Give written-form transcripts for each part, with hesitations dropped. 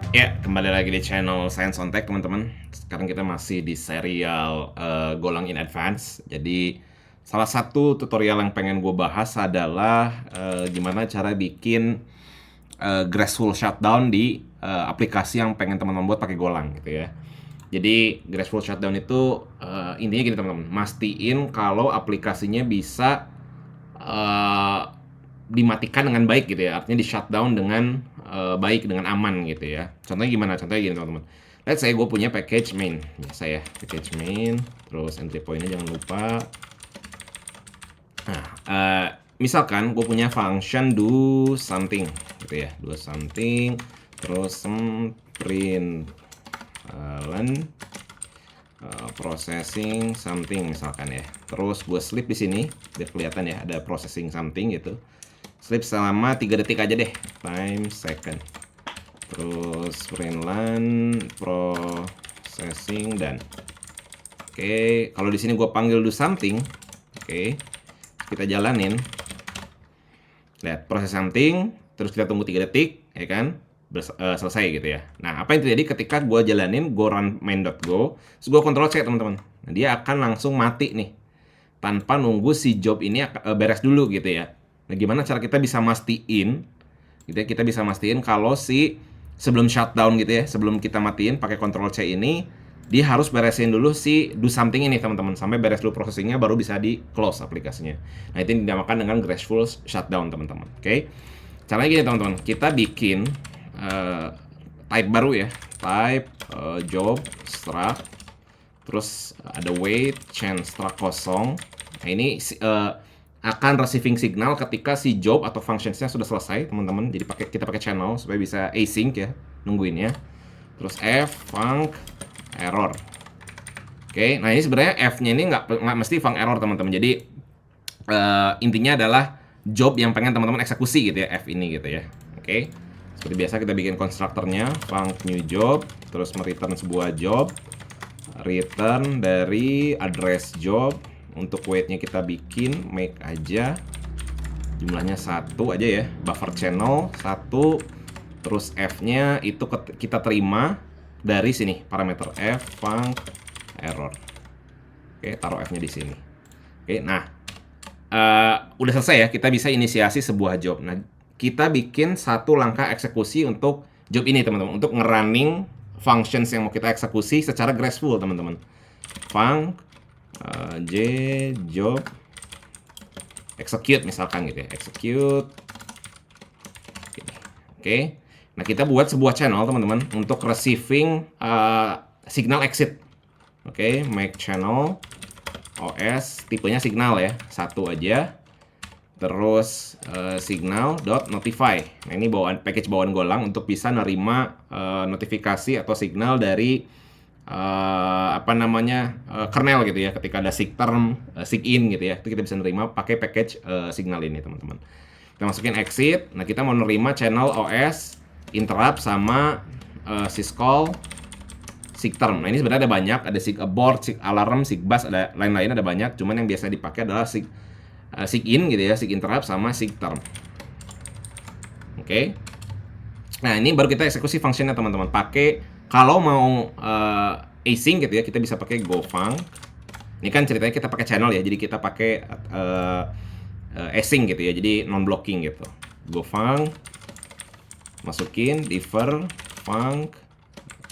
Ya, kembali lagi di channel Science on Tech, teman-teman. Sekarang kita masih di serial Golang in Advance. Jadi, salah satu tutorial yang pengen gue bahas adalah gimana cara bikin graceful shutdown di aplikasi yang pengen teman-teman buat pakai Golang gitu ya. Jadi, graceful shutdown itu intinya gini, teman-teman. Mastiin kalau aplikasinya bisa eh, dimatikan dengan baik gitu ya, artinya di shutdown dengan baik, dengan aman gitu ya. Contohnya gimana? Contohnya gini, teman-teman. Let's say gue punya package main, biasa ya, package main, terus entry pointnya jangan lupa. Nah, misalkan gue punya function do something gitu ya, do something, terus print processing something misalkan ya. Terus gue sleep di sini biar kelihatan ya ada processing something gitu. Sleep selama 3 detik aja deh, time second. Terus printline processing dan oke, kalau di sini gue panggil do something, oke, kita jalanin. Lihat proses something, terus kita tunggu 3 detik, ya kan? Selesai gitu ya. Nah, apa yang terjadi ketika gue jalanin go run main.go, terus gue control C, teman-teman. Nah, dia akan langsung mati nih, tanpa nunggu si job ini beres dulu gitu ya. Nah, gimana cara kita bisa mastiin gitu ya, kita bisa mastiin kalau si sebelum shutdown gitu ya, sebelum kita matiin pakai control C ini, dia harus beresin dulu si do something ini, teman-teman, sampai beres dulu prosesingnya baru bisa di close aplikasinya. Nah, itu yang dinamakan dengan graceful shutdown, teman-teman. Oke. Caranya gini, teman-teman, kita bikin type baru ya, type job struct, terus ada wait change struct kosong. Nah, ini akan receiving signal ketika si job atau functionsnya sudah selesai, teman-teman. Jadi kita pakai channel supaya bisa async ya, nungguinnya. Terus f func error. Oke, nah ini sebenarnya f-nya ini nggak mesti func error, teman-teman. Jadi intinya adalah job yang pengen teman-teman eksekusi gitu ya, f ini gitu ya. Oke, seperti biasa kita bikin konstruktornya func new job, terus mereturn sebuah job, return dari address job. Untuk weight-nya kita bikin make aja jumlahnya 1 aja ya, buffer channel 1, terus f-nya itu kita terima dari sini parameter f func error. Oke, taruh f-nya di sini. Oke, nah udah selesai ya, kita bisa inisiasi sebuah job. Nah, kita bikin satu langkah eksekusi untuk job ini, teman-teman, untuk ngerunning functions yang mau kita eksekusi secara graceful, teman-teman. Func j job execute misalkan gitu ya, execute. Oke. Nah, kita buat sebuah channel, teman-teman, untuk receiving signal exit. Oke, make channel OS tipenya signal ya, 1 aja. Terus signal.notify. Nah, ini package bawaan Golang untuk bisa nerima notifikasi atau signal dari kernel gitu ya, ketika ada sigterm, sigin gitu ya, itu kita bisa nerima pakai package signal ini, teman-teman. Kita masukin exit. Nah, kita mau nerima channel OS, interrupt, sama syscall, sigterm. Nah, ini sebenarnya ada banyak, ada sigabort, sigalarm, sigbus, ada lain-lain, ada banyak. Cuman yang biasa dipakai adalah sigin gitu ya, siginterrupt sama sigterm. Oke. Nah, ini baru kita eksekusi functionnya, teman-teman. Pakai kalau mau async gitu ya, kita bisa pakai gofunc. Ini kan ceritanya kita pakai channel ya, jadi kita pakai async gitu ya, jadi non blocking gitu. Gofunc, masukin defer func,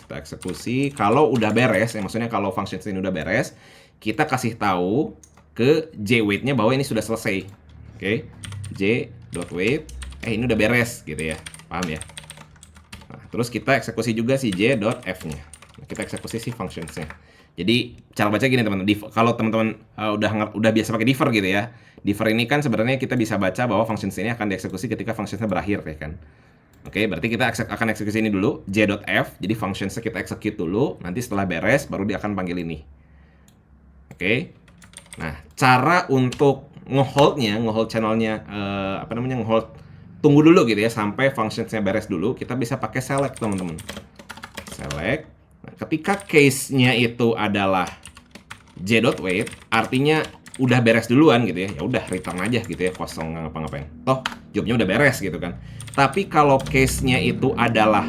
kita eksekusi. Kalau udah beres ya, maksudnya kalau function ini udah beres, kita kasih tahu ke jwait-nya bahwa ini sudah selesai. Oke, j.wait, ini udah beres gitu ya, paham ya? Nah, terus kita eksekusi juga si j.f-nya. Nah, kita eksekusi si functions-nya. Jadi cara baca gini, teman-teman. Kalau teman-teman udah biasa pakai differ gitu ya. Differ ini kan sebenarnya kita bisa baca bahwa functions ini akan dieksekusi ketika functions-nya berakhir ya kan. Oke, berarti kita akan eksekusi ini dulu, j.f. Jadi functions-nya kita execute dulu. Nanti setelah beres baru dia akan panggil ini. Oke. Nah, cara untuk ngehold channelnya, ngehold, tunggu dulu gitu ya, sampai functionsnya beres dulu, kita bisa pakai select, teman-teman. Select. Nah, ketika case-nya itu adalah j.wait, artinya udah beres duluan gitu ya, ya udah return aja gitu ya, kosong, nggak ngapa-ngapain. Toh, jobnya udah beres gitu kan. Tapi kalau case-nya itu adalah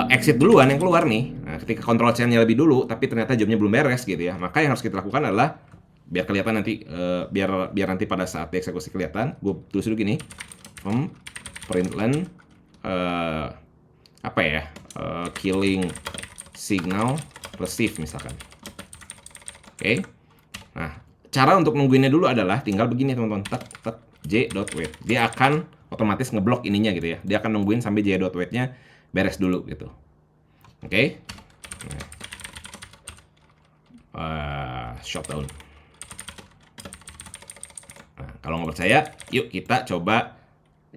exit duluan yang keluar nih. Nah, ketika control C-nya lebih dulu, tapi ternyata jobnya belum beres gitu ya. Maka yang harus kita lakukan adalah biar kelihatan nanti, biar nanti pada saat dieksekusi kelihatan, gue tulis dulu gini, println apa ya, killing signal receive misalkan. Oke. Nah, cara untuk nungguinnya dulu adalah tinggal begini teman-teman, j.wait. Dia akan otomatis ngeblok ininya gitu ya. Dia akan nungguin sampai j.wait-nya beres dulu gitu. Oke. Shutdown. Nah, kalau nggak percaya, yuk kita coba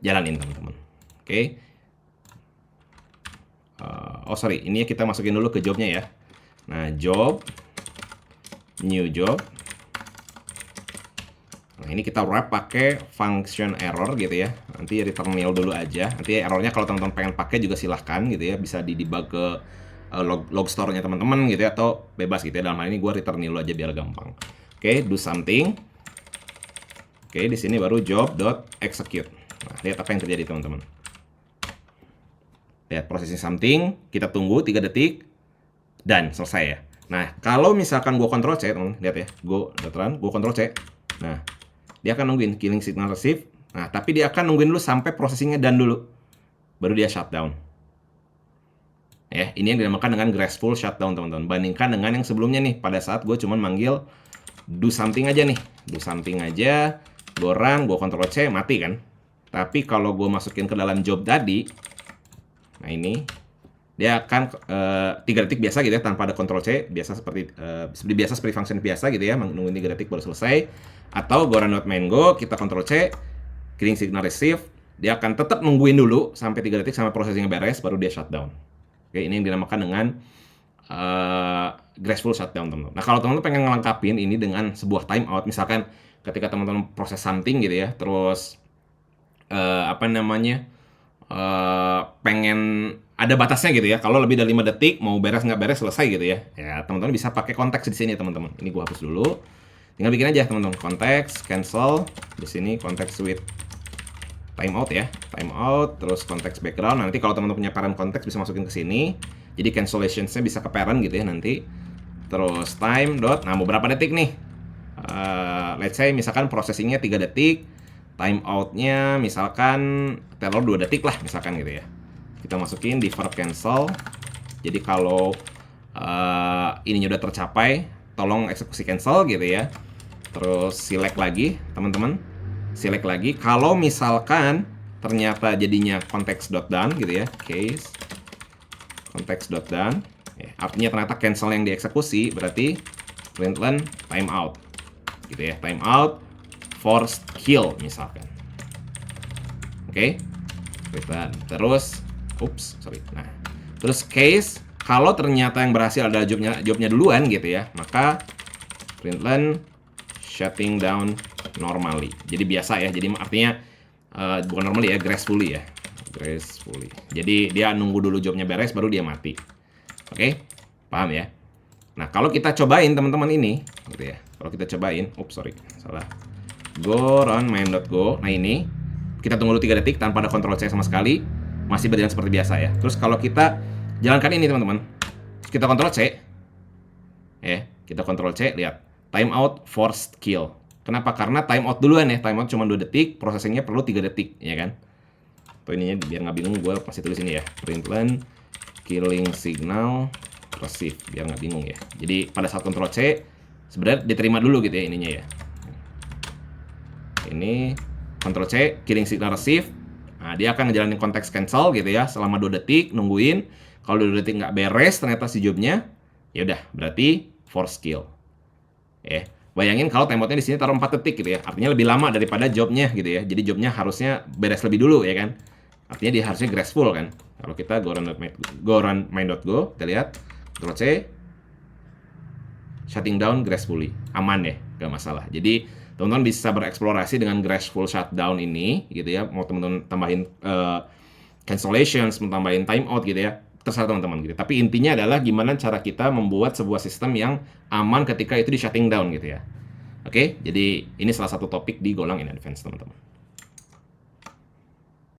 jalanin teman-teman. Oke. Oh sorry, ini kita masukin dulu ke jobnya ya. Nah, job, new job. Nah, ini kita wrap pakai function error gitu ya. Nanti return nil dulu aja. Nanti errornya kalau teman-teman pengen pakai juga silahkan gitu ya. Bisa di debug ke log store-nya teman-teman gitu ya, atau bebas gitu ya. Dalam hal ini gue return nil aja biar gampang. Oke, do something. Oke, di sini baru job.execute. Nah, lihat apa yang terjadi teman-teman. Lihat processing something, kita tunggu 3 detik dan selesai ya. Nah, kalau misalkan gue Ctrl C, teman-teman, lihat ya. Gue Ctrl C. Nah, dia akan nungguin killing signal receive. Nah, tapi dia akan nungguin dulu sampai processingnya done dulu. Baru dia shutdown. Ya, ini yang dinamakan dengan graceful shutdown, teman-teman. Bandingkan dengan yang sebelumnya nih, pada saat gue cuman manggil do something aja nih. Do something aja, gue run, gue Ctrl C, mati kan. Tapi kalau gue masukin ke dalam job tadi, nah ini, dia akan 3 detik biasa gitu ya, tanpa ada Ctrl C, biasa seperti function biasa gitu ya, nungguin 3 detik baru selesai. Atau go run.main go, kita Ctrl C, killing signal receive, dia akan tetap nungguin dulu sampai 3 detik sampai processingnya beres, baru dia shutdown. Oke, ini yang dinamakan dengan graceful shutdown, teman-teman. Nah, kalau teman-teman pengen ngelengkapin ini dengan sebuah timeout, misalkan ketika teman-teman proses something gitu ya, terus pengen ada batasnya gitu ya. Kalau lebih dari 5 detik mau beres nggak beres selesai gitu ya. Ya, teman-teman bisa pakai konteks di sini, teman-teman. Ini gua hapus dulu. Tinggal bikin aja, teman-teman. Konteks, cancel. Di sini konteks with timeout ya. Timeout, terus konteks background. Nanti kalau teman-teman punya parent konteks bisa masukin ke sini. Jadi cancellationsnya bisa ke parent gitu ya nanti. Terus time dot. Nah, beberapa detik nih. Let's say misalkan processingnya 3 detik. Timeoutnya misalkan taruh 2 detik lah misalkan gitu ya. Kita masukin defer cancel. Jadi kalau ininya udah tercapai, tolong eksekusi cancel gitu ya. Terus select lagi teman-teman, select lagi. Kalau misalkan ternyata jadinya context.done gitu ya, case context.done ya, artinya ternyata cancel yang dieksekusi, berarti println timeout gitu ya, timeout forced kill misalkan. Oke, kita terus nah terus case kalau ternyata yang berhasil adalah jobnya duluan gitu ya, maka println shutting down normally. Jadi biasa ya, jadi artinya bukan normally ya, gracefully ya, gracefully. Jadi dia nunggu dulu jobnya beres baru dia mati. Oke, paham ya? Nah, kalau kita cobain teman-teman ini gitu ya, kalau kita cobain, salah, go run main.go. Nah, ini kita tunggu dulu 3 detik tanpa ada Ctrl C sama sekali, masih berjalan seperti biasa ya. Terus kalau kita jalankan ini teman-teman, kita Ctrl C ya, kita Ctrl C, lihat timeout forced kill. Kenapa? Karena timeout duluan ya, timeout cuma 2 detik, processingnya perlu 3 detik ya kan. Tuh ininya biar nggak bingung, gue pasti tulis ini ya, println killing signal receive, biar nggak bingung ya. Jadi pada saat Ctrl C sebenarnya diterima dulu gitu ya ininya ya. Ini Ctrl C, killing signal receive. Nah, dia akan ngejalanin konteks cancel gitu ya selama 2 detik, nungguin. Kalau 2 detik nggak beres ternyata si jobnya, ya udah berarti force kill. Ya, bayangin kalau timeoutnya di sini taruh 4 detik gitu ya. Artinya lebih lama daripada jobnya gitu ya. Jadi jobnya harusnya beres lebih dulu ya kan. Artinya dia harusnya graceful kan. Kalau kita go run main.go, kita lihat Ctrl C, shutting down gracefully, aman ya, gak masalah. Jadi teman-teman bisa bereksplorasi dengan graceful shutdown ini gitu ya. Mau teman-teman tambahin cancellations, mau tambahin timeout gitu ya, terserah teman-teman gitu. Tapi intinya adalah gimana cara kita membuat sebuah sistem yang aman ketika itu di shutting down gitu ya. Oke, jadi ini salah satu topik di Golang in Advance teman-teman.